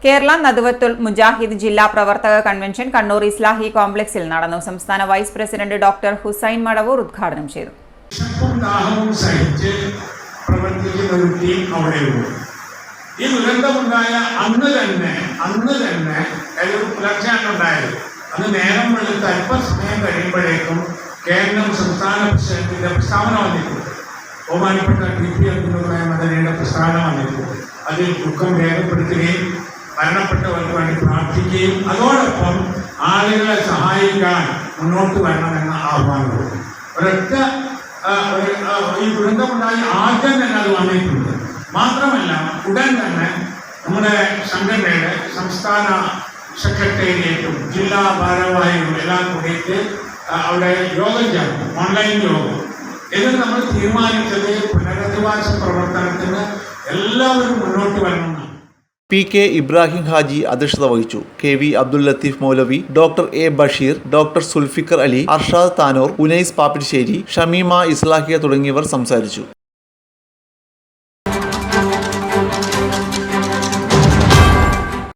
കേരള നദ്വത്തുൽ മുജാഹിദ് ജില്ലാ പ്രവർത്തക കൺവെൻഷൻ കണ്ണൂർ ഇസ്ലാഹി കോംപ്ലക്സിൽ നടന്നു. സംസ്ഥാന vice president doctor Hussain Madavoor ഉദ്ഘാടനം ചെയ്തു. ഈ ദുരന്തമുണ്ടായ അന്ന് തന്നെ പുലർച്ചെയാണുണ്ടായത്. അന്ന് നേരം വെളുത്ത് അല്പസമയം കഴിയുമ്പോഴേക്കും കേന്ദ്രം സംസ്ഥാന പ്രസിഡന്റിന്റെ പ്രസ്താവന വന്നിട്ടുണ്ട്. ബഹുമാനപ്പെട്ട TP അബ്ദുൽ മദനിയുടെ പ്രസ്താവന വന്നിട്ടുണ്ട്. അതിൽ ദുഃഖം രേഖപ്പെടുത്തുകയും മരണപ്പെട്ടവർക്ക് വേണ്ടി പ്രാർത്ഥിക്കുകയും അതോടൊപ്പം ആളുകളെ സഹായിക്കാൻ മുന്നോട്ട് വരണമെന്ന ആഹ്വാനവും ഈ ദുരന്തമുണ്ടായി ആദ്യം തന്നെ അത് വന്നിട്ടുണ്ട്. മാത്രമല്ല ഉടൻ തന്നെ നമ്മുടെ സംഘടനയുടെ സംസ്ഥാന സെക്രട്ടേറിയറ്റും ജില്ലാ ഭാരവാഹികളും എല്ലാം കൂടിയിട്ട് അവിടെ യോഗം ചേർന്നു, ഓൺലൈൻ യോഗം. എന്നിട്ട് നമ്മൾ തീരുമാനിച്ചത് പുനരധിവാസ പ്രവർത്തനത്തിന് എല്ലാവരും മുന്നോട്ട് വരണമെന്നാണ്. PK ഇബ്രാഹിം ഹാജി അധ്യക്ഷത വഹിച്ചു. KV Abdul Latheef Moulavi, doctor A Basheer, doctor Sulfikar Ali, Arshad Tanur, Unais Pappissery, Shameema Islahiya തുടങ്ങിയവർ സംസാരിച്ചു.